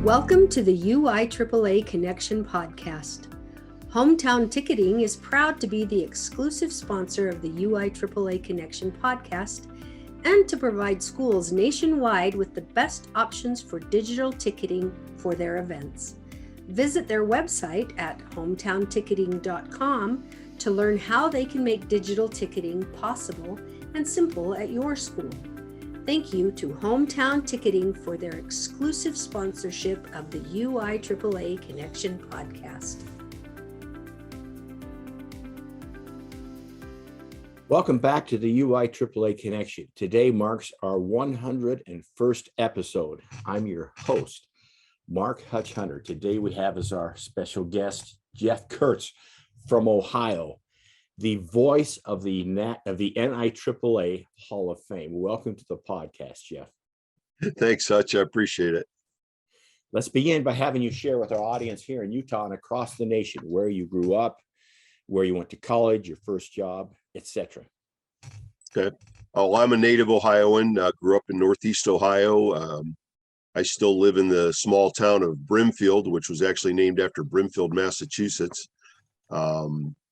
Welcome to the UIAAA Connection podcast. Hometown Ticketing is proud to be the exclusive sponsor of the UIAAA Connection podcast and to provide schools nationwide with the best options for digital ticketing for their events. Visit their website at hometownticketing.com to learn how they can make digital ticketing possible and simple at your school. Thank you to Hometown Ticketing for their exclusive sponsorship of the UIAAA Connection podcast. Welcome back to the UIAAA Connection. Today marks our 101st episode. I'm your host, Mark Hutch Hunter. Today we have as our special guest, Jeff Kurtz from Ohio, the voice of the NIAAA Hall of Fame. Welcome to the podcast, Jeff. Thanks, Hutch. I appreciate it. Let's begin by having you share with our audience here in Utah and across the nation where you grew up, where you went to college, your first job, etc. Okay. Oh, I'm a native Ohioan. Grew up in Northeast Ohio. I still live in the small town of Brimfield, which was actually named after Brimfield, Massachusetts.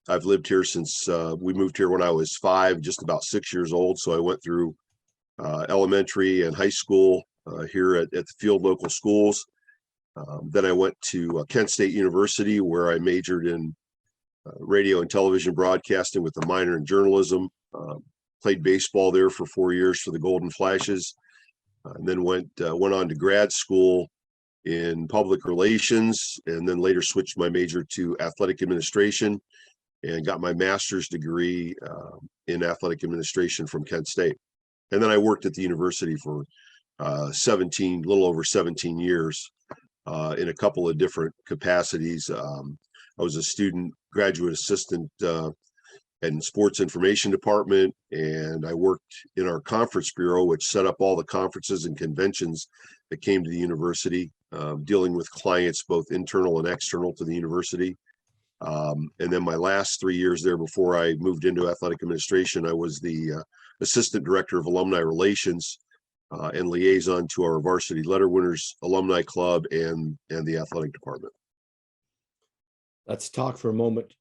I've lived here since we moved here when I was 5, just about 6 years old. So I went through elementary and high school here at the field local schools. Then I went to Kent State University, where I majored in radio and television broadcasting with a minor in journalism. Played baseball there for 4 years for the Golden Flashes, and then went on to grad school in public relations, and then later switched my major to athletic administration and got my master's degree in athletic administration from Kent State. And then I worked at the university for little over 17 years in a couple of different capacities. I was a student graduate assistant in sports information department, and I worked in our conference bureau, which set up all the conferences and conventions that came to the university, dealing with clients both internal and external to the university. And then my last 3 years there before I moved into athletic administration, I was the assistant director of alumni relations and liaison to our varsity letter winners alumni club and the athletic department. Let's talk for a moment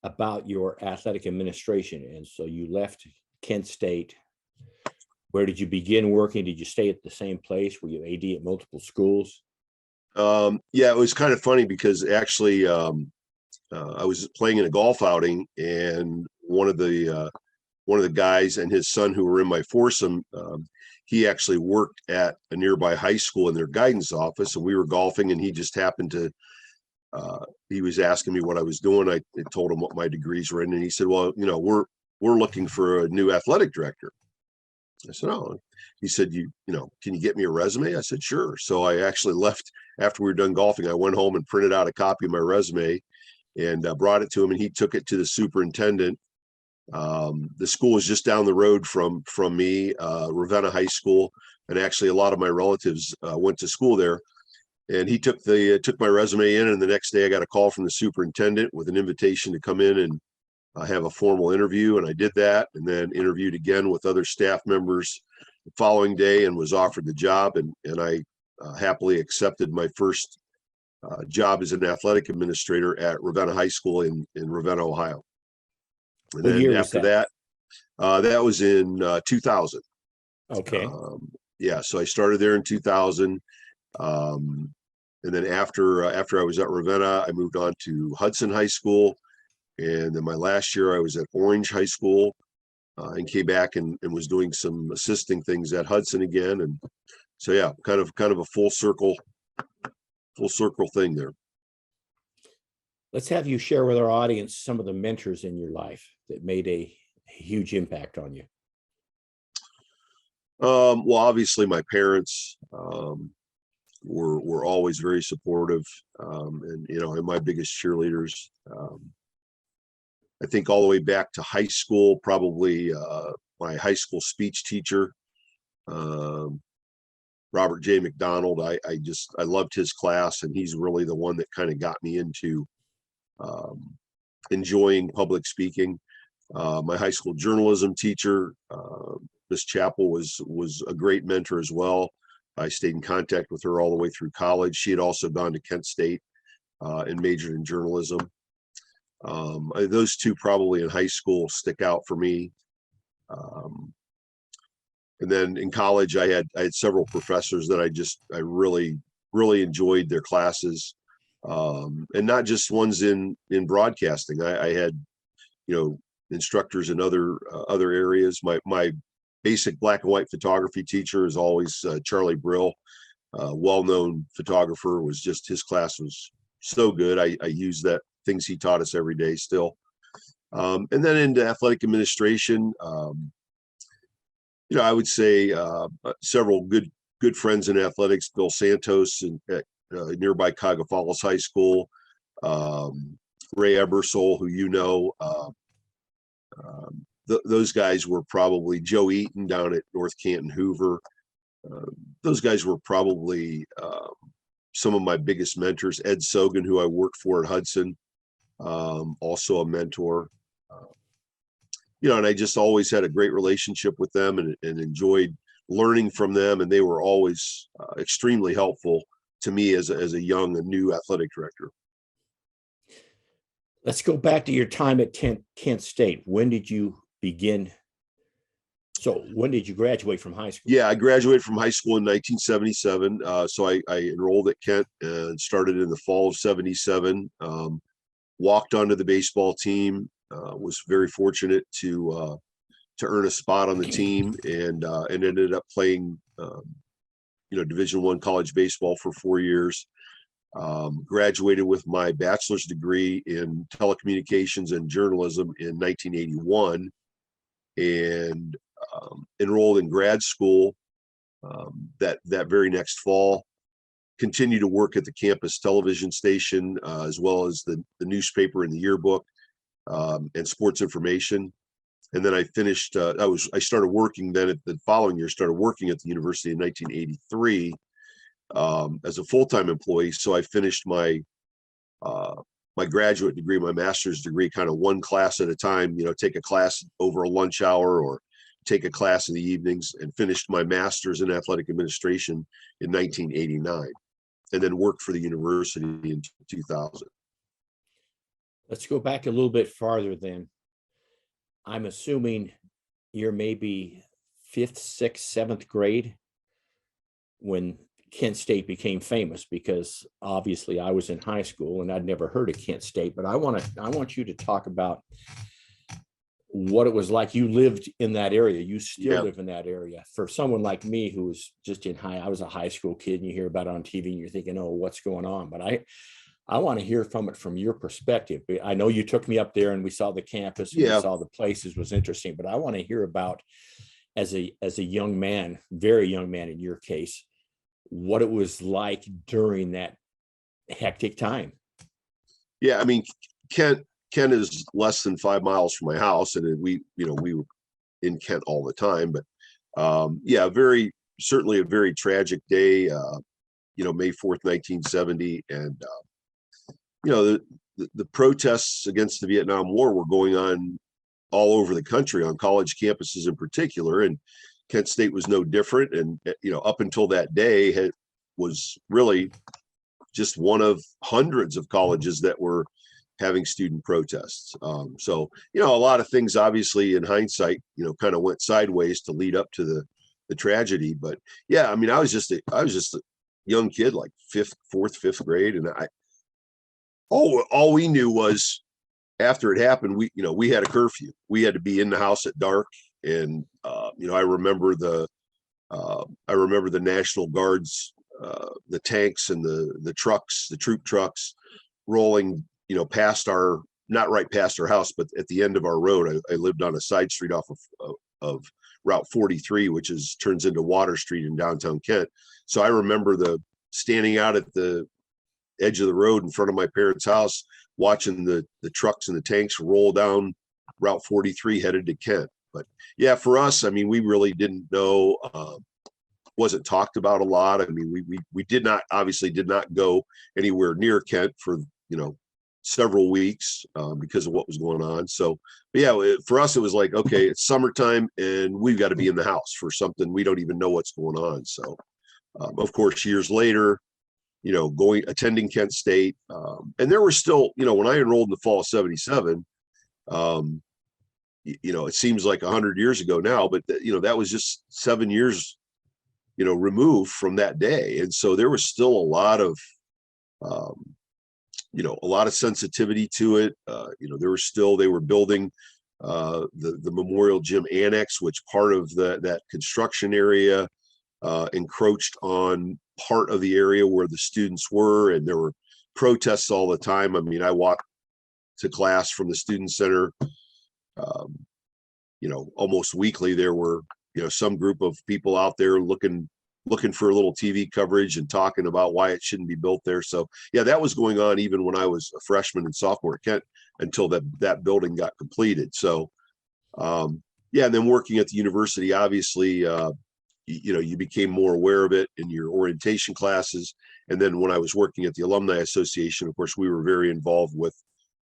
about your athletic administration. And so you left Kent State. Where did you begin working? Did you stay at the same place? Were you AD at multiple schools? Yeah, it was kind of funny because actually I was playing in a golf outing, and one of the guys and his son who were in my foursome, he actually worked at a nearby high school in their guidance office, and we were golfing, and he just happened to he was asking me what I was doing. I told him what my degrees were in, and he said, well, we're looking for a new athletic director. I said, oh. He said, can you get me a resume? I said, sure. So I actually left after we were done golfing. I went home and printed out a copy of my resume and brought it to him, and he took it to the superintendent. The school was just down the road from me, Ravenna High School, and actually a lot of my relatives went to school there. And he took my resume in, and the next day I got a call from the superintendent with an invitation to come in and have a formal interview, and I did that, and then interviewed again with other staff members the following day and was offered the job, and I happily accepted my first job as an athletic administrator at Ravenna High School in Ravenna, Ohio. And What then year was after that was in 2000. Okay. Yeah, so I started there in 2000. And then after I was at Ravenna, I moved on to Hudson High School. And then my last year I was at Orange High School and came back and was doing some assisting things at Hudson again. And so, yeah, kind of a full circle thing there. Let's have you share with our audience some of the mentors in your life that made a huge impact on you. Well, obviously my parents were always very supportive, and my biggest cheerleaders. I think all the way back to high school, probably my high school speech teacher, Robert J. McDonald. I loved his class, and he's really the one that kind of got me into enjoying public speaking. My high school journalism teacher, Miss Chappell, was a great mentor as well. I stayed in contact with her all the way through college. She had also gone to Kent State and majored in journalism. Those two probably in high school stick out for me. And then in college, I had several professors that I really enjoyed their classes, and not just ones in broadcasting. I had, instructors in other areas. My basic black and white photography teacher is always Charlie Brill, well-known photographer. Was just, his class was so good. I use that things he taught us every day still. And then into athletic administration, I would say several good friends in athletics. Bill Santos at nearby Cuyahoga Falls High School, Ray Ebersole, who those guys were probably, Joe Eaton down at North Canton Hoover. Those guys were probably some of my biggest mentors. Ed Sogan, who I worked for at Hudson, also a mentor. And I just always had a great relationship with them and enjoyed learning from them. And they were always extremely helpful to me as a young and new athletic director. Let's go back to your time at Kent State. When did you begin? So when did you graduate from high school? Yeah, I graduated from high school in 1977. So I enrolled at Kent and started in the fall of 77. Walked onto the baseball team. Was very fortunate to earn a spot on the team, and ended up playing Division I college baseball for 4 years. Graduated with my bachelor's degree in telecommunications and journalism in 1981, and enrolled in grad school that very next fall. Continued to work at the campus television station, as well as the newspaper and the yearbook, and sports information. And then I finished, I started working then at the following year, started working at the university in 1983 as a full-time employee. So I finished my graduate degree, my master's degree, kind of one class at a time, take a class over a lunch hour or take a class in the evenings, and finished my master's in athletic administration in 1989, and then worked for the university in 2000. Let's go back a little bit farther then. I'm assuming you're maybe 5th, 6th, 7th grade when Kent State became famous, because obviously I was in high school and I'd never heard of Kent State. But I want you to talk about what it was like. You lived in that area. You still live in that area. For someone like me who was just I was a high school kid, and you hear about it on TV and you're thinking, oh, what's going on? But I want to hear from it from your perspective. I know you took me up there and we saw the campus, and we saw the places, was interesting, but I want to hear about, as a young man, very young man in your case, what it was like during that hectic time. Yeah, I mean, Kent is less than 5 miles from my house, and we were in Kent all the time. But certainly a very tragic day. May 4th, 1970, and the protests against the Vietnam War were going on all over the country, on college campuses in particular, and Kent State was no different. And up until that day, was really just one of hundreds of colleges that were having student protests. So a lot of things, obviously, in hindsight, kind of went sideways to lead up to the tragedy. But yeah, I mean, I was just a young kid, like 4th, 5th grade, and all we knew was, after it happened, we had a curfew. We had to be in the house at dark. And I remember the National Guards, the tanks and the trucks, the troop trucks, rolling past not right past our house, but at the end of our road. I lived on a side street off of Route 43, which turns into Water Street in downtown Kent. So I remember standing out at the edge of the road in front of my parents' house, watching the trucks and the tanks roll down Route 43 headed to Kent. But yeah, for us, I mean, we really didn't know, wasn't talked about a lot. I mean, we obviously did not go anywhere near Kent for, several weeks because of what was going on. So, but yeah, for us, it was like, okay, it's summertime and we've got to be in the house for something. We don't even know what's going on. So, Of course, years later, attending Kent State. And there were still, when I enrolled in the fall of 77, it seems like 100 years ago now, but that was just 7 years, removed from that day. And so there was still a lot of, a lot of sensitivity to it. They were building the Memorial Gym Annex, which part of that construction area encroached on part of the area where the students were, and there were protests all the time. I mean, I walked to class from the student center, almost weekly. There were, some group of people out there looking for a little TV coverage and talking about why it shouldn't be built there. So yeah, that was going on even when I was a freshman and sophomore at Kent until that building got completed. So yeah, and then working at the university, obviously, you became more aware of it in your orientation classes. And then when I was working at the Alumni Association, of course, we were very involved with,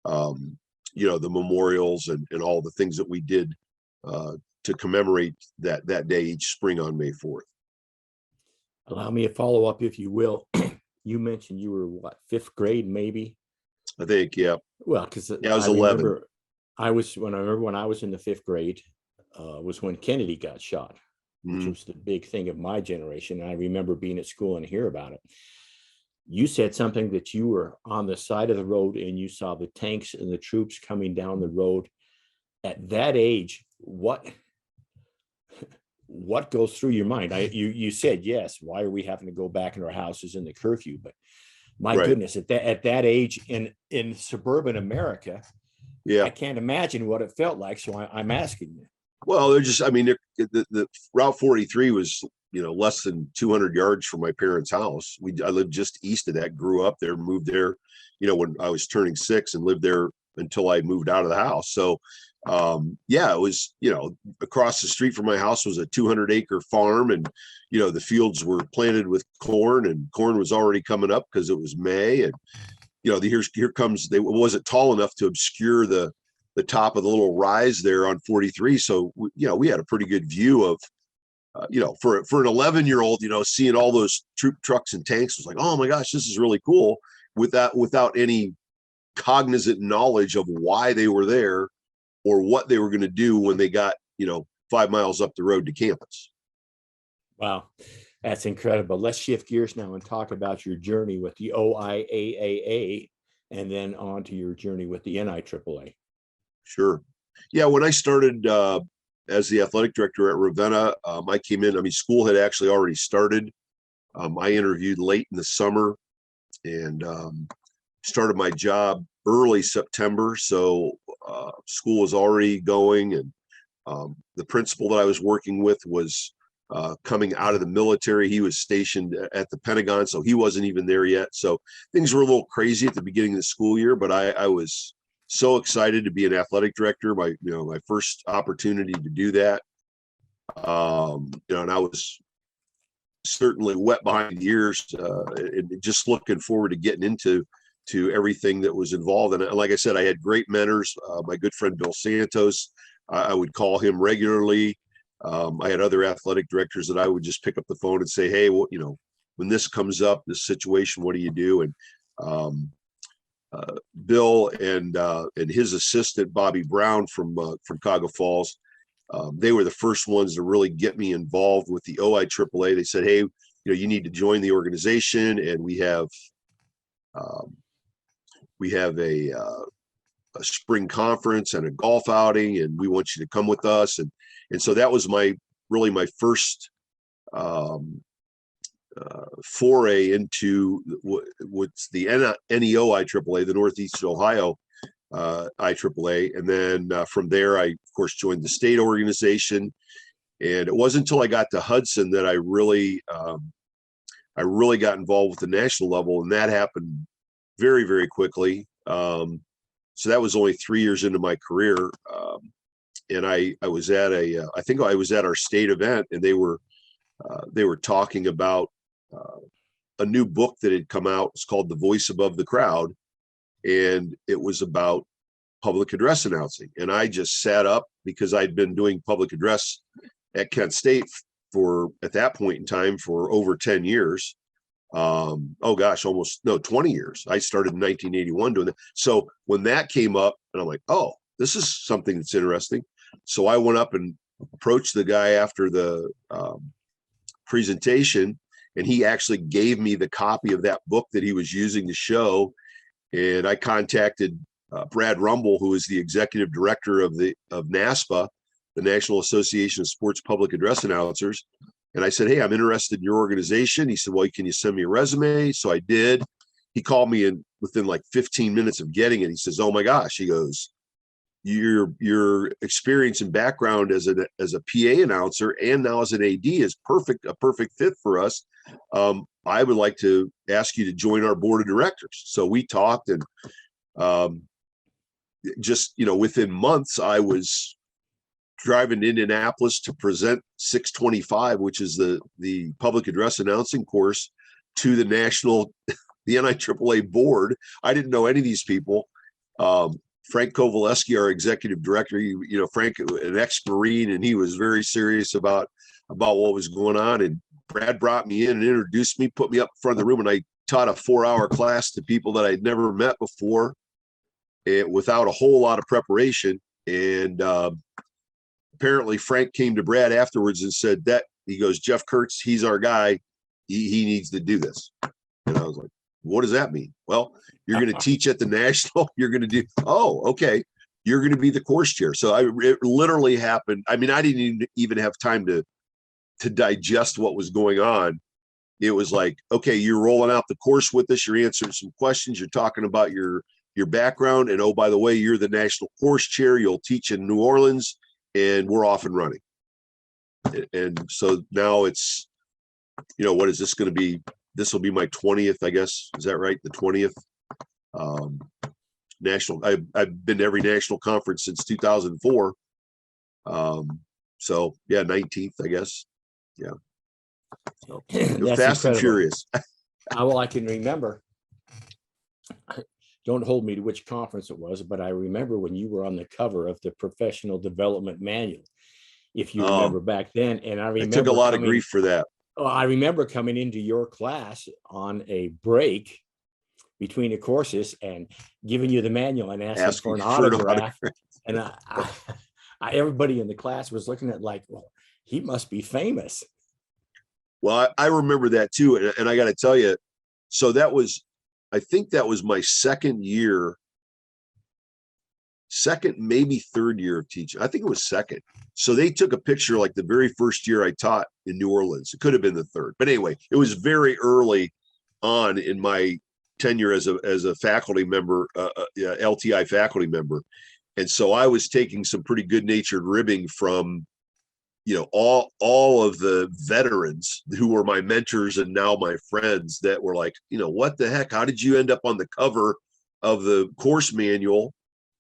the memorials and all the things that we did to commemorate that day each spring on May 4th. Allow me a follow up, if you will. You mentioned you were what, 5th grade, maybe? I think, yeah. Well, because I was 11. When I was in the 5th grade, was when Kennedy got shot, which was the big thing of my generation. And I remember being at school and hear about it. You said something that you were on the side of the road and you saw the tanks and the troops coming down the road. At that age, what goes through your mind? You said, yes, why are we having to go back in our houses in the curfew? But my goodness, at that age in suburban America, yeah, I can't imagine what it felt like. So I'm asking you. Well, the Route 43 was, less than 200 yards from my parents' house. I lived just east of that, grew up there, moved there, when I was turning 6 and lived there until I moved out of the house. So, yeah, it was, across the street from my house was a 200-acre farm, and, the fields were planted with corn, and corn was already coming up because it was May. And, here comes, it wasn't tall enough to obscure the top of the little rise there on 43. So, we had a pretty good view of, for an 11-year-old, seeing all those troop trucks and tanks was like, oh my gosh, this is really cool, without any cognizant knowledge of why they were there or what they were going to do when they got, 5 miles up the road to campus. Wow. That's incredible. Let's shift gears now and talk about your journey with the UIAAA and then on to your journey with the NIAAA. Sure. Yeah. When I started as the athletic director at Ravenna, I came in, school had actually already started. I interviewed late in the summer and started my job early September. So school was already going, and the principal that I was working with was coming out of the military. He was stationed at the Pentagon, so he wasn't even there yet. So things were a little crazy at the beginning of the school year, but I was so excited to be an athletic director, my first opportunity to do that. And I was certainly wet behind the ears, and just looking forward to getting into everything that was involved. And like I said, I had great mentors. My good friend Bill Santos, I would call him regularly. I had other athletic directors that I would just pick up the phone and say, hey, when this comes up, this situation, what do you do? And Bill and his assistant Bobby Brown from Cuyahoga Falls, they were the first ones to really get me involved with the UIAAA. They said, hey, you need to join the organization, and we have a spring conference and a golf outing, and we want you to come with us. And so that was my first foray into what's the NIAAA, the Northeast Ohio IAAA. And then from there, I, of course, joined the state organization. And it wasn't until I got to Hudson that I really got involved with the national level. And that happened very, very quickly. So that was only 3 years into my career. And I was at I think I was at our state event, and they were talking about a new book that had come out. It's called The Voice Above the Crowd. And it was about public address announcing. And I just sat up because I'd been doing public address at Kent State for, at that point in time, for over 10 years. Oh gosh, 20 years. I started in 1981 doing that. So when that came up, and I'm like, oh, this is something that's interesting. So I went up and approached the guy after the presentation, and he actually gave me the copy of that book that he was using to show. And I contacted Brad Rumble, who is the executive director of NASPA, the National Association of Sports Public Address Announcers. And I said, hey, I'm interested in your organization. He said, well, can you send me a resume? So I did. He called me in within like 15 minutes of getting it. He says, oh my gosh, he goes, your experience and background as a PA announcer and now as an AD is a perfect fit for us. I would like to ask you to join our board of directors. So we talked, and just, within months, I was driving to Indianapolis to present 625, which is the public address announcing course, to the NIAAA board. I didn't know any of these people. Frank Kowaleski, our executive director, Frank, an ex-Marine, and he was very serious about what was going on. And Brad brought me in and introduced me, put me up in front of the room, and I taught a 4-hour class to people that I'd never met before, without a whole lot of preparation. And apparently Frank came to Brad afterwards and said that, he goes, Jeff Kurtz, he's our guy. He needs to do this. And I was like, what does that mean? Well, you're going to teach at the national. You're going to do, oh, okay. You're going to be the course chair. So it literally happened. I mean, I didn't even have time to digest what was going on. It was like, okay, you're rolling out the course with us. You're answering some questions. You're talking about your background. And oh, by the way, you're the national course chair. You'll teach in New Orleans, and we're off and running. And so now it's, what is this going to be? This will be my 20th, I guess. Is that right? The 20th national. I've been to every national conference since 2004. So yeah, 19th, I guess. Yeah. So, That's fast incredible. and furious. Well, I can remember. Don't hold me to which conference it was, but I remember when you were on the cover of the Professional Development Manual, if you remember back then. And I remember I took a lot of grief for that. Oh, I remember coming into your class on a break between the courses and giving you the manual and asking for an autograph. And everybody in the class was looking at like, well, he must be famous. Well, I remember that too. And I got to tell you, so I think that was my second, maybe third year of teaching. I think it was second. So they took a picture like the very first year I taught in New Orleans. It could have been the third, but anyway, it was very early on in my tenure as a faculty member, LTI faculty member. And so I was taking some pretty good natured ribbing from, all of the veterans who were my mentors and now my friends that were like, what the heck? How did you end up on the cover of the course manual?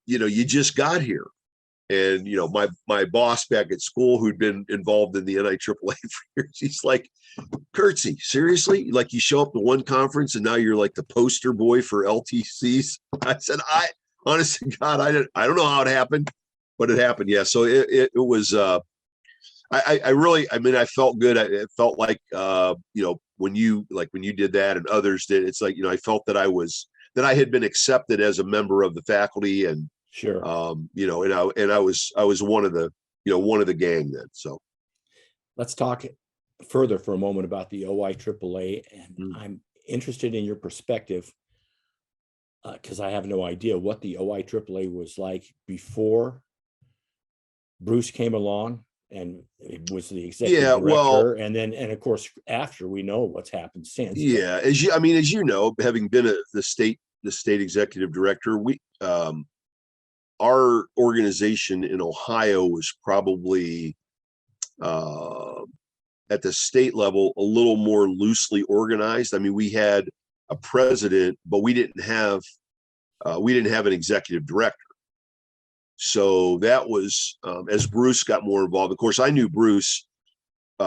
You just got here. And, my boss back at school, who'd been involved in the NIAAA for years, he's like, Kurtzy, seriously? Like, you show up to one conference and now you're like the poster boy for LTCs? I said, honest to God, I don't know how it happened, but it happened. Yeah. So it was, I felt good. It felt like, when you did that and others did, it's like, I felt that I had been accepted as a member of the faculty, and sure. And I was one of the gang then. So let's talk further for a moment about the OIAAA, and I'm interested in your perspective, because I have no idea what the OIAAA was like before Bruce came along and it was the executive director, and of course after, we know what's happened since. Yeah, as you know, having been the state executive director, our organization in Ohio was probably at the state level a little more loosely organized. I mean, we had a president, but we didn't have an executive director. So that was as Bruce got more involved. Of course, I knew Bruce.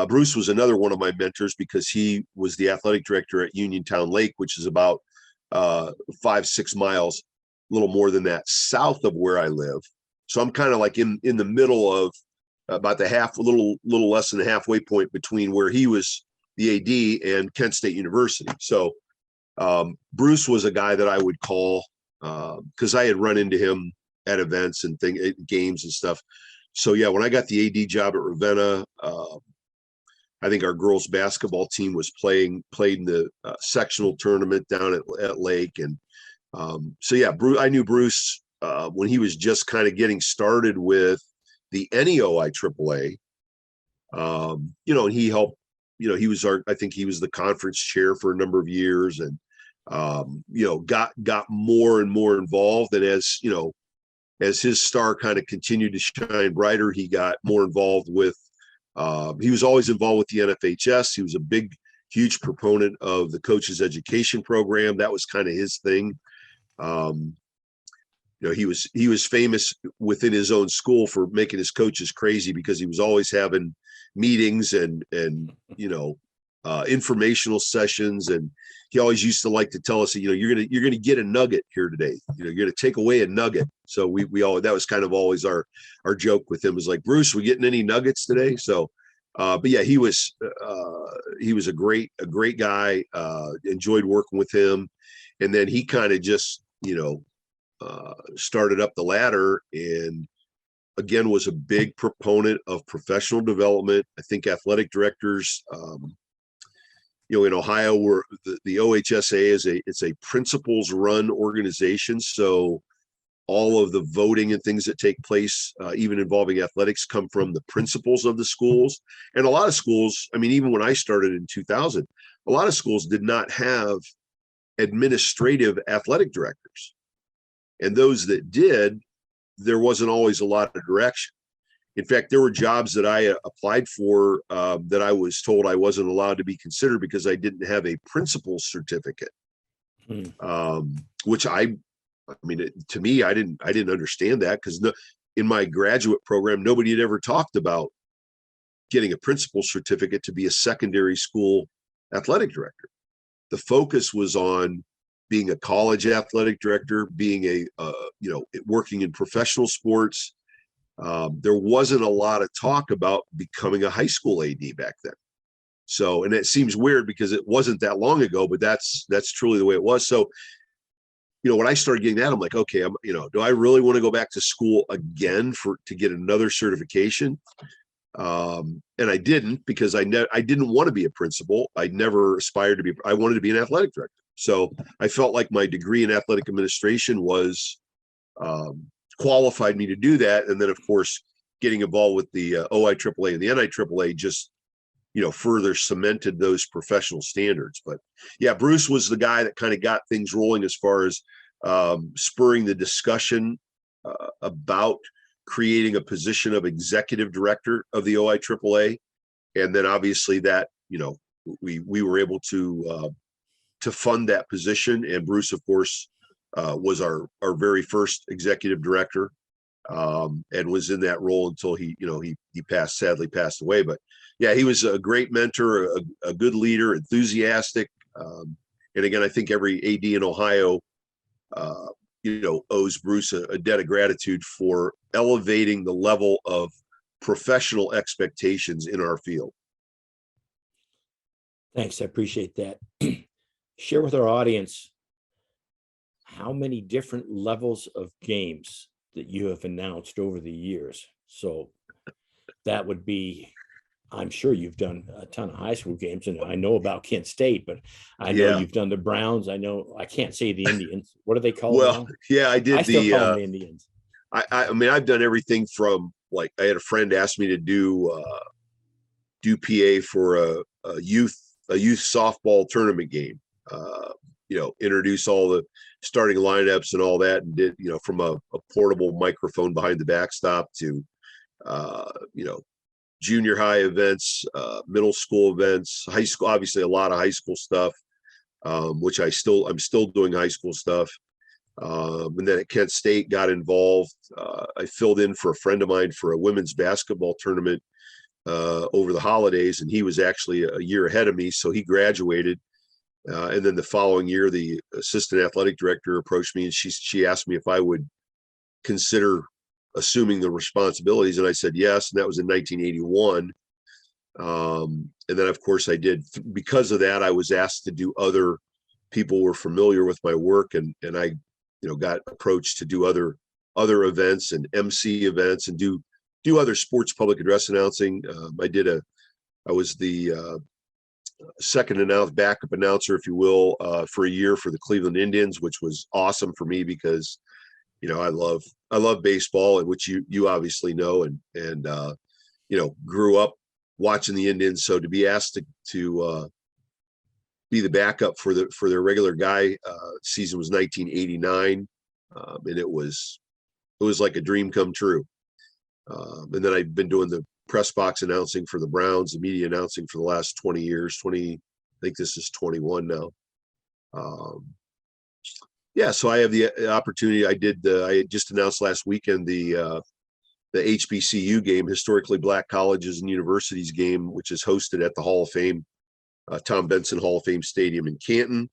Bruce was another one of my mentors because he was the athletic director at Uniontown Lake, which is about 5-6 miles, a little more than that, south of where I live. So I'm kind of like in the middle about a little less than the halfway point between where he was the AD and Kent State University. So Bruce was a guy that I would call because I had run into him at events and games and stuff. So yeah, when I got the AD job at Ravenna, I think our girls basketball team was played in the sectional tournament down at Lake. And so yeah, I knew Bruce when he was just kind of getting started with the NIAAA AAA. And he helped, he was I think he was the conference chair for a number of years, and got more and more involved. And as his star kind of continued to shine brighter, he got more involved with, he was always involved with the NFHS. He was a huge proponent of the coaches education program. That was kind of his thing. He was famous within his own school for making his coaches crazy, because he was always having meetings and informational sessions. And he always used to like to tell us, you're gonna get a nugget here today. You're gonna take away a nugget. So we all, that was kind of always our joke with him, was like, Bruce, we getting any nuggets today? So but yeah, he was a great guy. Enjoyed working with him. And then he kind of just started up the ladder, and again was a big proponent of professional development. I think athletic directors in Ohio, where the OHSAA it's a principals run organization. So all of the voting and things that take place, even involving athletics, come from the principals of the schools. And a lot of schools, even when I started in 2000, a lot of schools did not have administrative athletic directors. And those that did, there wasn't always a lot of direction. In fact, there were jobs that I applied for that I was told I wasn't allowed to be considered because I didn't have a principal's certificate. Which to me, I didn't understand that, because in my graduate program, nobody had ever talked about getting a principal's certificate to be a secondary school athletic director. The focus was on being a college athletic director, being working in professional sports. There wasn't a lot of talk about becoming a high school AD back then. So, and it seems weird because it wasn't that long ago, but that's truly the way it was. So, when I started getting that, I'm like, okay, do I really want to go back to school again to get another certification? And I didn't, because I didn't want to be a principal. I never aspired to be. I wanted to be an athletic director. So I felt like my degree in athletic administration was qualified me to do that. And then, of course, getting involved with the OIAAA and the NIAAA just, further cemented those professional standards. But yeah, Bruce was the guy that kind of got things rolling as far as spurring the discussion about creating a position of executive director of the OIAAA. And then obviously that, we were able to fund that position. And Bruce, of course, was our very first executive director, and was in that role until he sadly passed away. But yeah, he was a great mentor, a good leader, enthusiastic. And again, I think every AD in Ohio, owes Bruce a debt of gratitude for elevating the level of professional expectations in our field. Thanks. I appreciate that. Share with our audience how many different levels of games that you have announced over the years. So that would be, I'm sure you've done a ton of high school games, and I know about Kent State, but I know you've done the Browns. I know, I can't say the Indians. What do they call them? Well, yeah, I did. I still call them the Indians. I've done everything from, like, I had a friend ask me to do PA for a youth softball tournament game. Introduce all the starting lineups and all that, and did, from a portable microphone behind the backstop to, junior high events, middle school events, high school, obviously a lot of high school stuff, which I'm still doing high school stuff. And then at Kent State, got involved. I filled in for a friend of mine for a women's basketball tournament over the holidays, and he was actually a year ahead of me, so he graduated. And then the following year, the assistant athletic director approached me, and she asked me if I would consider assuming the responsibilities? And I said, yes. And that was in 1981. And then of course I did, because of that, I was asked to do other, people were familiar with my work, and I, got approached to do other events and MC events and do other sports public address announcing. I was the second backup announcer, if you will, for a year for the Cleveland Indians, which was awesome for me because, I love baseball, and which you obviously know, and grew up watching the Indians. So to be asked to be the backup for their regular guy season was 1989, and it was like a dream come true. And then I've been doing the press box announcing for the Browns, the media announcing for the last 20 years. I think this is 21 now. So I have the opportunity. I just announced last weekend the HBCU game, Historically Black Colleges and Universities game, which is hosted at the Hall of Fame, Tom Benson Hall of Fame Stadium in Canton,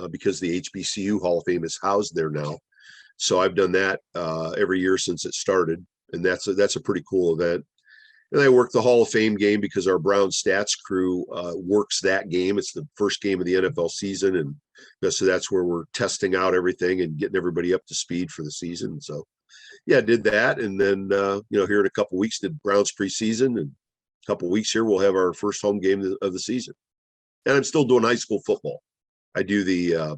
because the HBCU Hall of Fame is housed there now. So I've done that every year since it started, and that's a pretty cool event. And I work the Hall of Fame game because our Brown stats crew works that game. It's the first game of the NFL season, and so that's where we're testing out everything and getting everybody up to speed for the season. So yeah, I did that, and then here in a couple of weeks did Browns preseason, and a couple of weeks here we'll have our first home game of the season. And I'm still doing high school football. I do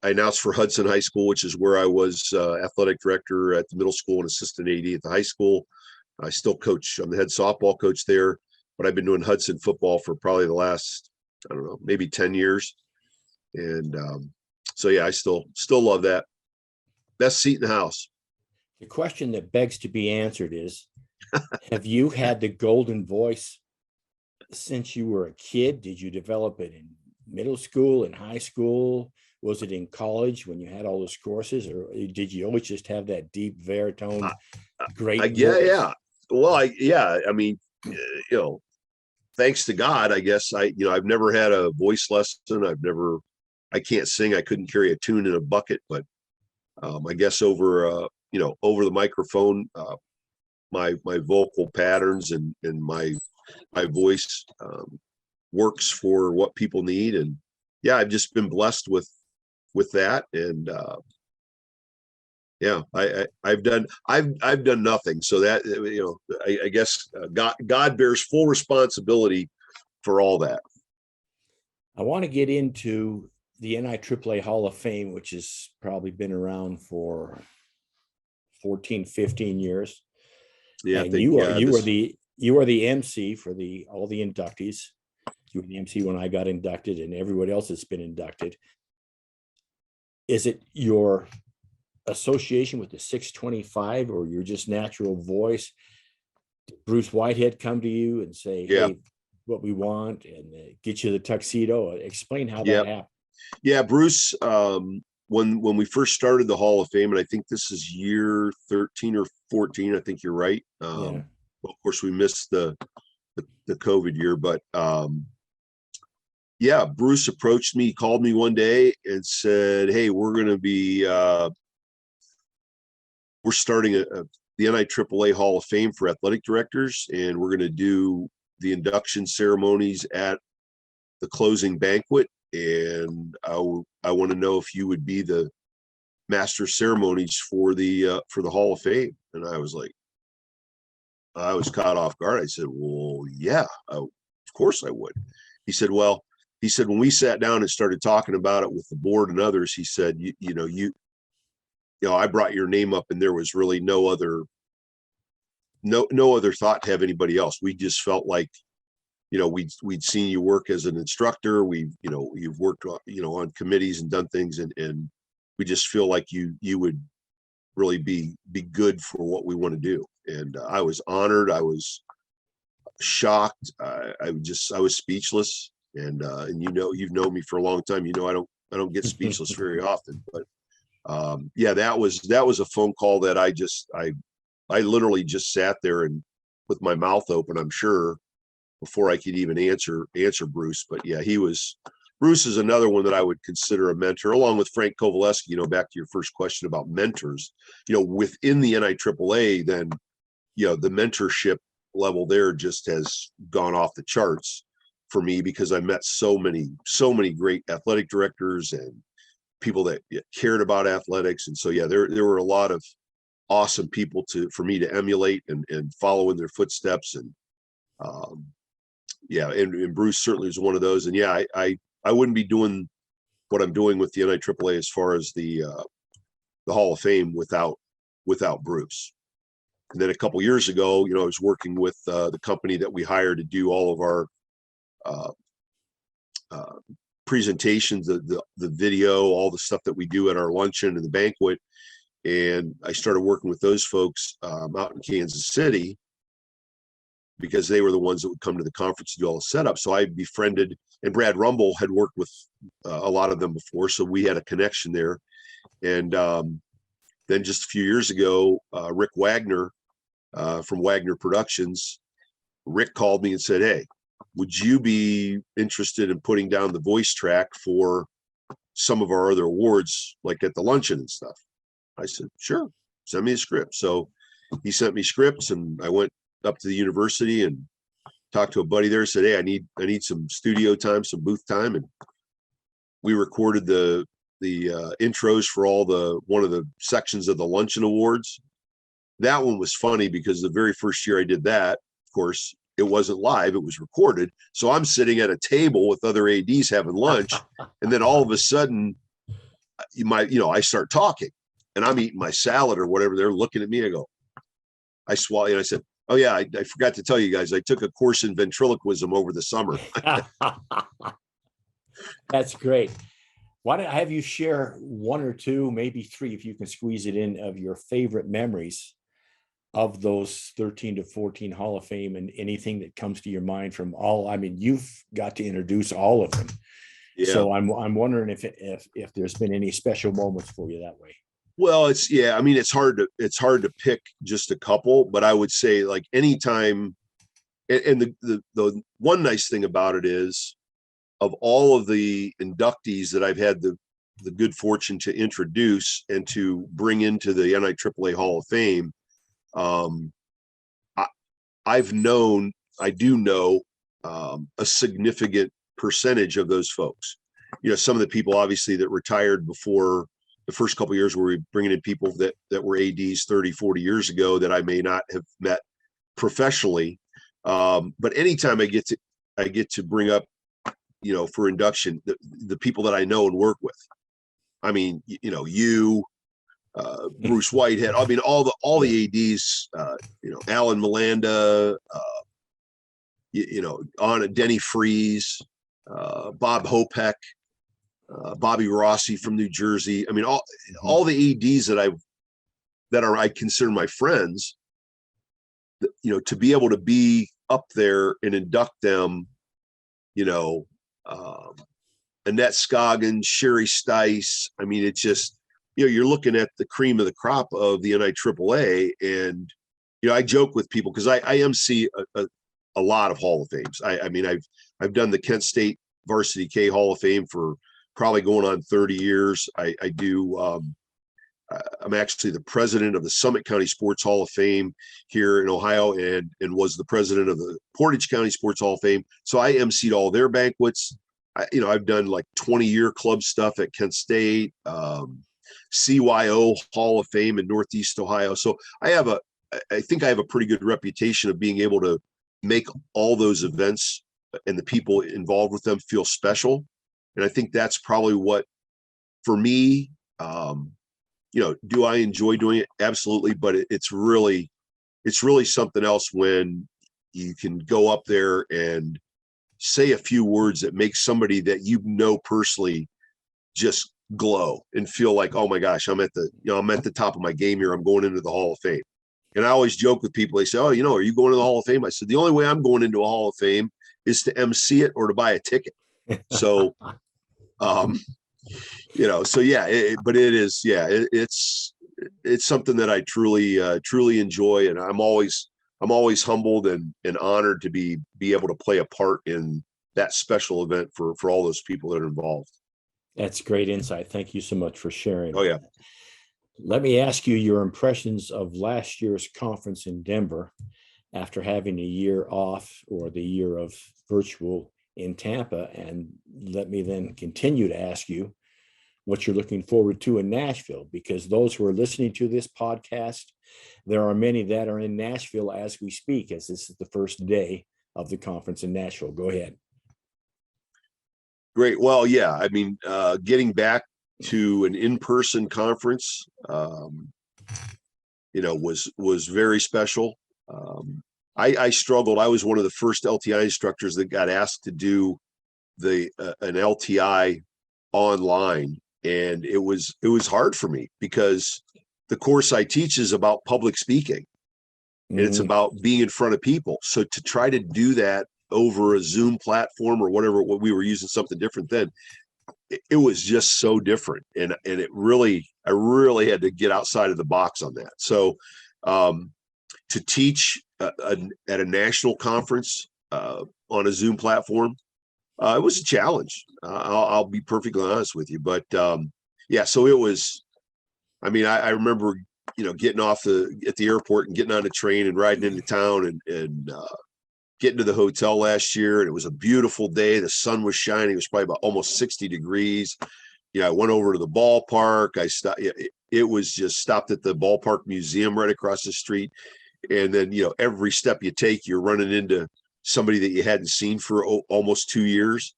I announced for Hudson High School, which is where I was athletic director at the middle school and assistant AD at the high school. I still coach. I'm the head softball coach there, but I've been doing Hudson football for probably the last, I don't know, maybe 10 years. And so, yeah, I still love that. Best seat in the house. The question that begs to be answered is, have you had the golden voice since you were a kid? Did you develop it in middle school and high school? Was it in college when you had all those courses, or did you always just have that deep baritone, great voice? Yeah. Well, I mean, thanks to God, I guess I've never had a voice lesson. I can't sing. I couldn't carry a tune in a bucket, but I guess over the microphone, my vocal patterns and my voice works for what people need. And yeah, I've just been blessed with that. And I've done nothing. So that, I guess God bears full responsibility for all that. I want to get into the NIAAA Hall of Fame, which has probably been around for 14, 15 years. Yeah. And you are the MC for all the inductees. You were the MC when I got inducted, and everybody else has been inducted. Is it your association with the 625, or your just natural voice? Did Bruce Whitehead come to you and say, hey, what we want, and get you the tuxedo? Explain how that happened. Yeah, Bruce, when we first started the Hall of Fame, and I think this is year 13 or 14, I think you're right. Well, of course, we missed the COVID year, but Bruce approached me, called me one day and said, hey, we're going to be, we're starting the NIAAA Hall of Fame for athletic directors, and we're going to do the induction ceremonies at the closing banquet. And I want to know if you would be the master ceremonies for the Hall of Fame. And I was caught off guard. I said, well, yeah, of course I would. He said, when we sat down and started talking about it with the board and others, he said, I brought your name up, and there was really no other thought to have anybody else. We just felt like, we'd seen you work as an instructor. You've worked, on committees and done things, and we just feel like you would really be good for what we want to do. And I was honored. I was shocked. I was speechless. And you've known me for a long time. I don't get speechless very often. But that was a phone call that I literally just sat there and with my mouth open, I'm sure, before I could even answer Bruce. But yeah, he was Bruce is another one that I would consider a mentor, along with Frank Kovaleski. Back to your first question about mentors, within the NIAAA, then, the mentorship level there just has gone off the charts for me, because I met so many great athletic directors and people that cared about athletics. And so, yeah, there were a lot of awesome people for me to emulate and follow in their footsteps. And and Bruce certainly is one of those. And yeah, I wouldn't be doing what I'm doing with the NIAAA as far as the Hall of Fame without Bruce. And then a couple years ago, I was working with the company that we hired to do all of our presentations, the video, all the stuff that we do at our luncheon and the banquet. And I started working with those folks out in Kansas City, because they were the ones that would come to the conference to do all the setup. So I befriended, and Brad Rumble had worked with a lot of them before, so we had a connection there. And then just a few years ago, Rick Wagner from Wagner Productions, Rick called me and said, "Hey, would you be interested in putting down the voice track for some of our other awards, like at the luncheon and stuff?" I said, "Sure, send me a script." So he sent me scripts, and I went up to the university and talked to a buddy there, said, "Hey, I need some studio time, some booth time." And we recorded the intros for one of the sections of the luncheon awards. That one was funny because the very first year I did that, of course, it wasn't live, it was recorded. So I'm sitting at a table with other ADs having lunch. And then all of a sudden I start talking, and I'm eating my salad or whatever. They're looking at me. I swallow, and I said, "Oh yeah, I forgot to tell you guys, I took a course in ventriloquism over the summer." That's great. Why don't I have you share one or two, maybe three, if you can squeeze it in, of your favorite memories of those 13 to 14 Hall of Fame, and anything that comes to your mind from all. I mean, you've got to introduce all of them. Yeah. So I'm wondering if there's been any special moments for you that way. Well, it's hard to pick just a couple, but I would say, like, anytime, and the one nice thing about it is, of all of the inductees that I've had the good fortune to introduce and to bring into the NIAAA Hall of Fame, I do know a significant percentage of those folks. Some of the people obviously that retired before the first couple of years, where we were bringing in people that were ADs 30, 40 years ago that I may not have met professionally. But anytime I get to bring up, for induction, the people that I know and work with. I mean, Bruce Whitehead. I mean, all the ADs. Alan Milanda. Anna Denny Freeze, Bob Hopek, Bobby Rossi from New Jersey. I mean, all the ADs that I consider my friends. To be able to be up there and induct them. Annette Scoggins, Sherry Stice. I mean, it's just, you're looking at the cream of the crop of the NIAAA. And, I joke with people, because I MC a lot of Hall of Fames. I mean, I've done the Kent State Varsity K Hall of Fame for probably going on 30 years. I do, I'm actually the president of the Summit County Sports Hall of Fame here in Ohio, and was the president of the Portage County Sports Hall of Fame. So I emceed all their banquets. I've done like 20-year club stuff at Kent State, CYO Hall of Fame in Northeast Ohio. So I think I have a pretty good reputation of being able to make all those events and the people involved with them feel special. And I think that's probably what, for me, do I enjoy doing it? Absolutely. But it's really something else when you can go up there and say a few words that make somebody that personally just glow and feel like, oh my gosh, I'm at the top of my game here. I'm going into the Hall of Fame. And I always joke with people. They say, "Oh, are you going to the Hall of Fame?" I said, the only way I'm going into a Hall of Fame is to MC it or to buy a ticket. So, so yeah, but it is, yeah, it's something that I truly enjoy. And I'm always humbled and honored to be able to play a part in that special event for all those people that are involved. That's great insight. Thank you so much for sharing. Oh yeah. Let me ask you your impressions of last year's conference in Denver after having a year off, or the year of virtual in Tampa. And let me then continue to ask you what you're looking forward to in Nashville, because those who are listening to this podcast, there are many that are in Nashville as we speak, as this is the first day of the conference in Nashville. Go ahead. Great. Well, yeah, I mean, getting back to an in-person conference, was very special. I struggled. I was one of the first LTI instructors that got asked to do an LTI online, and it was hard for me because the course I teach is about public speaking, and it's about being in front of people. So to try to do that over a Zoom platform or whatever, what we were using, something different then, it was just so different, and I really had to get outside of the box on that. So to teach at a national conference on a Zoom platform, it was a challenge. I'll be perfectly honest with you, but yeah, so it was. I mean, I remember getting off at the airport and getting on a train and riding into town and getting to the hotel last year, and it was a beautiful day. The sun was shining. It was probably about almost 60 degrees. I went over to the ballpark. I stopped. It was just stopped at the ballpark museum right across the street. And then, every step you take, you're running into somebody that you hadn't seen for almost 2 years.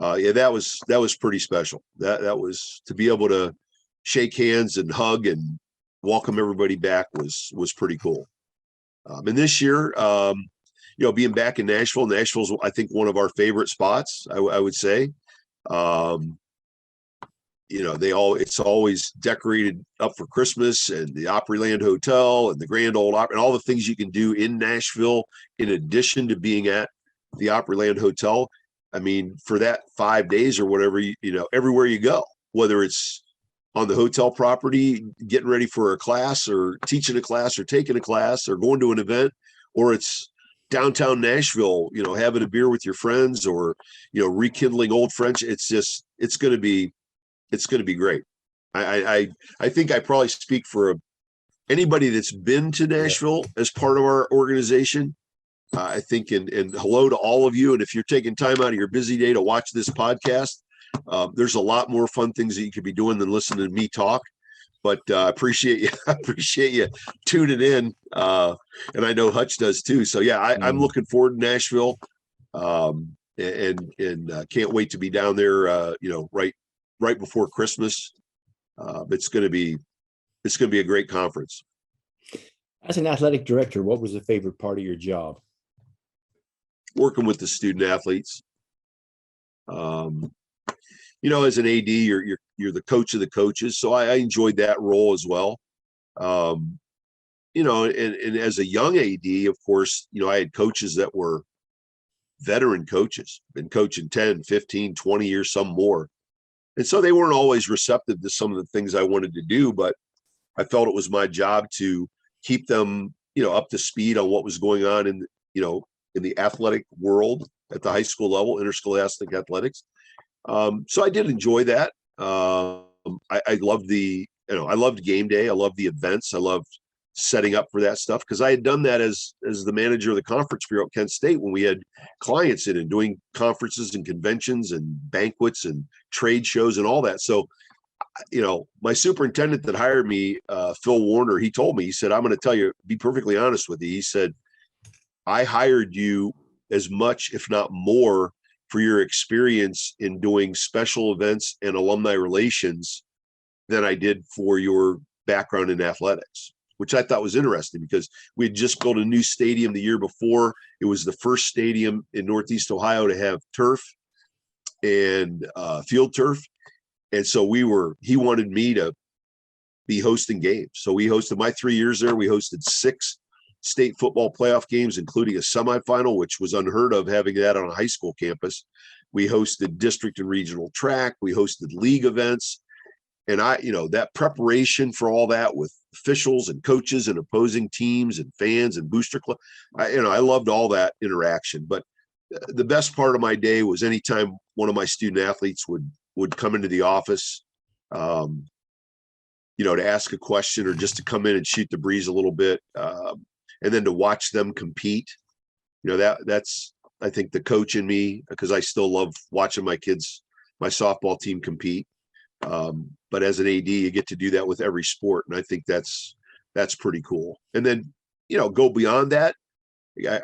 Yeah, that was pretty special. That was, to be able to shake hands and hug and welcome everybody back was pretty cool. And this year, being back in Nashville's, I think, one of our favorite spots, I would say. It's always decorated up for Christmas, and the Opryland Hotel and the Grand Ole Opry and all the things you can do in Nashville in addition to being at the Opryland Hotel. I mean, for that 5 days or whatever, everywhere you go, whether it's on the hotel property, getting ready for a class or teaching a class or taking a class or going to an event, or it's downtown Nashville, having a beer with your friends or, rekindling old friends. It's going to be great. I think I probably speak for anybody that's been to Nashville as part of our organization. I think, and hello to all of you. And if you're taking time out of your busy day to watch this podcast, there's a lot more fun things that you could be doing than listening to me talk. But I appreciate you tuning in. And I know Hutch does too. So yeah, I'm looking forward to Nashville, and can't wait to be down there. Right before Christmas. It's going to be a great conference. As an athletic director, what was the favorite part of your job? Working with the student athletes. As an AD, you're the coach of the coaches, so I enjoyed that role as well. And as a young AD, of course, I had coaches that were veteran coaches, been coaching 10, 15, 20 years, some more. And so they weren't always receptive to some of the things I wanted to do, but I felt it was my job to keep them, up to speed on what was going on in the athletic world at the high school level, interscholastic athletics. So I did enjoy that. I loved I loved game day. I loved the events. I loved setting up for that stuff, because I had done that as the manager of the conference bureau at Kent State when we had clients in and doing conferences and conventions and banquets and trade shows and all that. So, my superintendent that hired me, Phil Warner, he told me, he said, I'm going to tell you, be perfectly honest with you. He said, I hired you as much, if not more, for your experience in doing special events and alumni relations than I did for your background in athletics, which I thought was interesting because we had just built a new stadium the year before. It was the first stadium in Northeast Ohio to have turf and field turf. And so he wanted me to be hosting games. So we hosted my 3 years there. We hosted 6 state football playoff games, including a semifinal, which was unheard of, having that on a high school campus. We hosted district and regional track. We hosted league events. And that preparation for all that with officials and coaches and opposing teams and fans and booster club, I loved all that interaction. But the best part of my day was anytime one of my student athletes would come into the office, to ask a question or just to come in and shoot the breeze a little bit, and then to watch them compete. That's, I think, the coach in me, because I still love watching my softball team compete. But as an AD, you get to do that with every sport, and I think that's pretty cool. And then, go beyond that.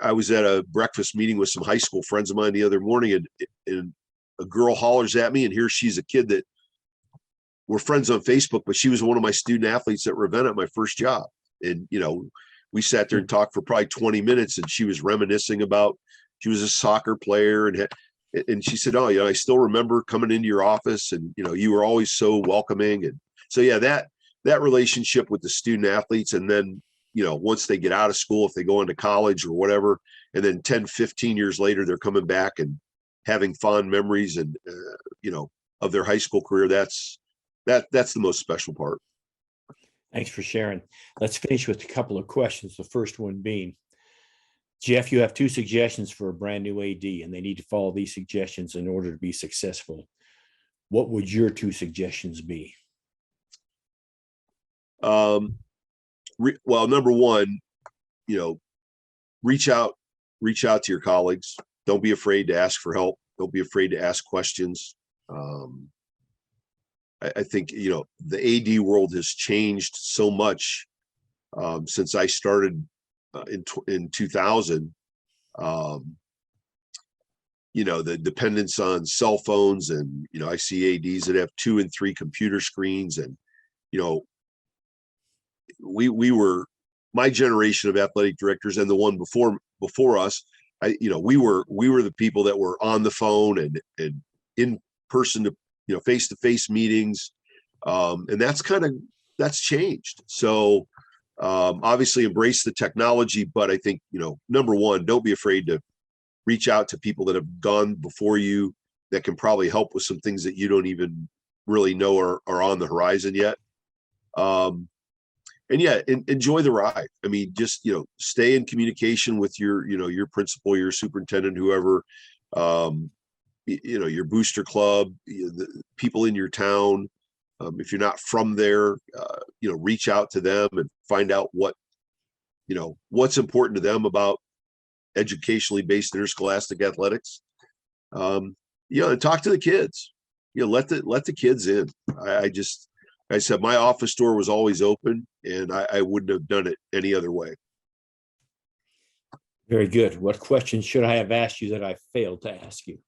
I was at a breakfast meeting with some high school friends of mine the other morning, and a girl hollers at me, and here she's a kid that we're friends on Facebook, but she was one of my student athletes at Ravenna at my first job. And, we sat there and talked for probably 20 minutes, and she was reminiscing about, she was a soccer player, and she said, "Oh, I still remember coming into your office, and, you were always so welcoming." And so, yeah, that relationship with the student athletes. And then, once they get out of school, if they go into college or whatever, and then 10, 15 years later, they're coming back and having fond memories and, of their high school career. That's the most special part. Thanks for sharing. Let's finish with a couple of questions. The first one being, Jeff, you have 2 suggestions for a brand new AD, and they need to follow these suggestions in order to be successful. What would your 2 suggestions be? Well, number one, reach out to your colleagues. Don't be afraid to ask for help. Don't be afraid to ask questions. I think, the AD world has changed so much since I started in 2000. The dependence on cell phones, and, I see ADs that have 2 and 3 computer screens. And, we were, my generation of athletic directors and the one before us, we were the people that were on the phone and in person to, face-to-face meetings. And that's changed. So obviously embrace the technology, but I think, number one, don't be afraid to reach out to people that have gone before you that can probably help with some things that you don't even really know are on the horizon yet. And yeah, enjoy the ride. I mean, just, stay in communication with your principal, your superintendent, whoever, your booster club, the people in your town. If you're not from there, reach out to them and find out what's important to them about educationally based interscholastic athletics. And talk to the kids. Let the kids in. I said, my office door was always open, and I wouldn't have done it any other way. Very good. What questions should I have asked you that I failed to ask you?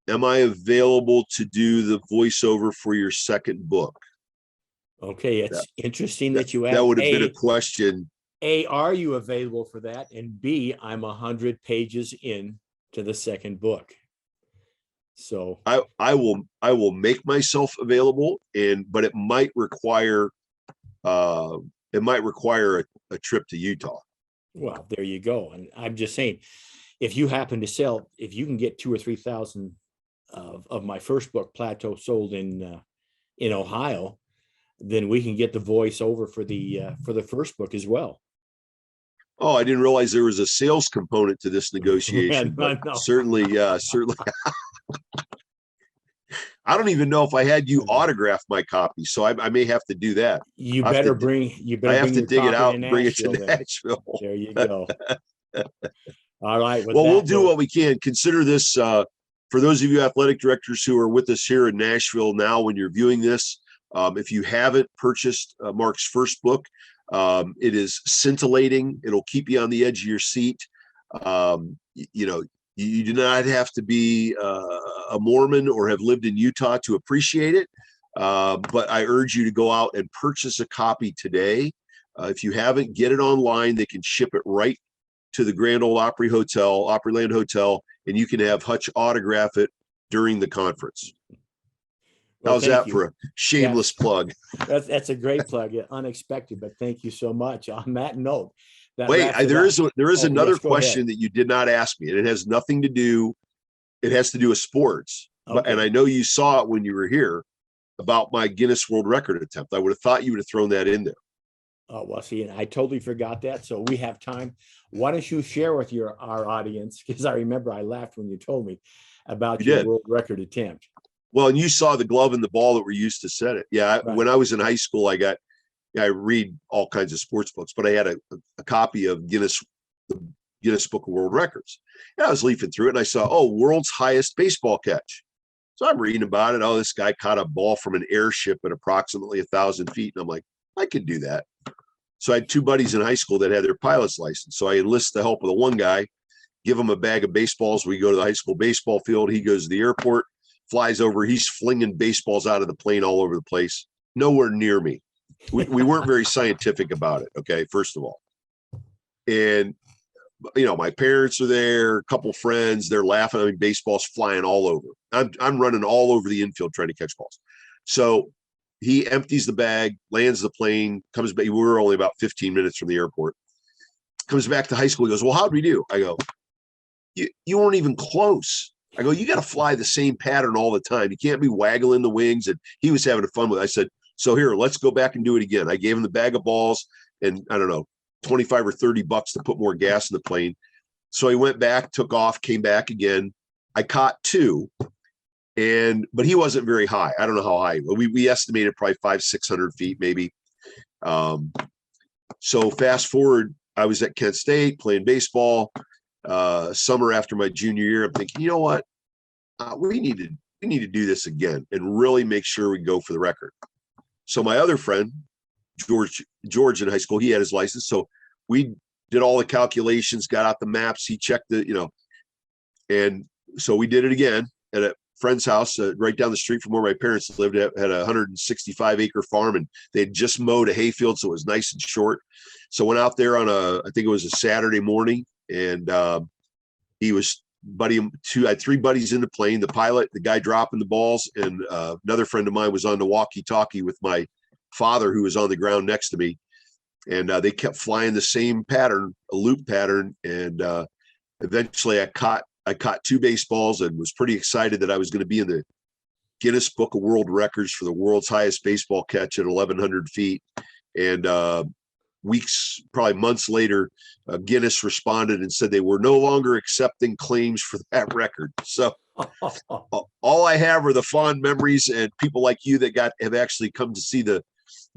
Am I available to do the voiceover for your second book? Okay, it's interesting that you asked. That would have been a question. A, are you available for that? And B, I'm 100 pages in to the second book. So I will make myself available, but it might require a trip to Utah. Well, there you go. And I'm just saying, if you happen to sell, if you can get 2,000 or 3,000 of my first book, Plateau, sold in Ohio, then we can get the voiceover for the first book as well. Oh, I didn't realize there was a sales component to this negotiation. No. Certainly. I don't even know if I had you autograph my copy, so I may have to do that. I have to dig it out and bring it to Nashville. There you go. All right. Well, we'll do what we can. Consider this, for those of you athletic directors who are with us here in Nashville now, when you're viewing this, if you haven't purchased Mark's first book, it is scintillating. It'll keep you on the edge of your seat. You do not have to be a Mormon or have lived in Utah to appreciate it. But I urge you to go out and purchase a copy today. If you haven't, get it online. They can ship it right to the Grand Ole Opry Hotel, Opryland Hotel, and you can have Hutch autograph it during the conference. Well, how's that for a shameless plug? That's a great plug. Unexpected, but thank you so much. On that note, there is another question that you did not ask me, and it has nothing to do. It has to do with sports, and I know you saw it when you were here about my Guinness World Record attempt. I would have thought you would have thrown that in there. Oh, well, see, and I totally forgot that. So we have time. Why don't you share with our audience? Because I remember I laughed when you told me about You your did. world record attempt. Well, and you saw the glove and the ball that were used to set it. Yeah. Right. When I was in high school, I read all kinds of sports books, but I had a copy of the Guinness Book of World Records. And I was leafing through it and I saw, oh, world's highest baseball catch. So I'm reading about it. Oh, this guy caught a ball from an airship at approximately 1,000 feet. And I'm like, I could do that. So I had two buddies in high school that had their pilot's license. So I enlist the help of the one guy, give him a bag of baseballs. We go to the high school baseball field. He goes to the airport, flies over. He's flinging baseballs out of the plane all over the place. Nowhere near me. We weren't very scientific about it. Okay. First of all. And, my parents are there, a couple friends, they're laughing. I mean, baseball's flying all over. I'm running all over the infield trying to catch balls. So he empties the bag, lands the plane, comes back. We were only about 15 minutes from the airport. Comes back to high school. He goes, well, how'd we do? I go, you weren't even close. I go, you got to fly the same pattern all the time. You can't be waggling the wings. And he was having fun with it. I said, so here, let's go back and do it again. I gave him the bag of balls and I don't know, 25 or 30 bucks to put more gas in the plane. So he went back, took off, came back again. I caught two, but he wasn't very high. I don't know how high. We estimated probably 500-600 feet, maybe. So fast forward, I was at Kent State playing baseball. Summer after my junior year, I'm thinking, you know what? We need to do this again and really make sure we go for the record. So my other friend, George in high school, he had his license. So we did all the calculations, got out the maps. He checked and so we did it again at a friend's house right down the street from where my parents lived. Had a 165-acre farm and they had just mowed a hayfield. So it was nice and short. So went out there I think it was a Saturday morning and he was I had three buddies in the plane, the pilot, the guy dropping the balls, and another friend of mine was on the walkie-talkie with my father who was on the ground next to me. And they kept flying the same pattern, a loop pattern. And eventually I caught two baseballs and was pretty excited that I was going to be in the Guinness Book of World Records for the world's highest baseball catch at 1,100 feet. And weeks, probably months later, Guinness responded and said they were no longer accepting claims for that record. So all I have are the fond memories and people like you that have actually come to see the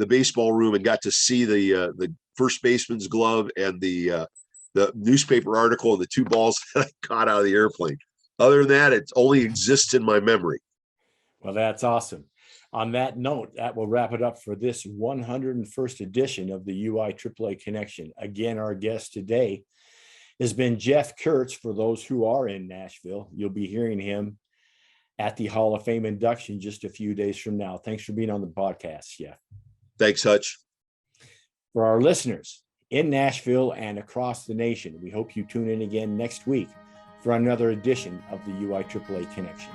baseball room and got to see the first baseman's glove and the newspaper article and the two balls that I caught out of the airplane. Other than that, it only exists in my memory. Well, that's awesome. On that note, that will wrap it up for this 101st edition of the UIAAA Connection. Again, our guest today has been Jeff Kurtz. For those who are in Nashville, you'll be hearing him at the Hall of Fame induction just a few days from now. Thanks for being on the podcast, Jeff. Thanks, Hutch. For our listeners in Nashville and across the nation, we hope you tune in again next week for another edition of the UIAAA Connection.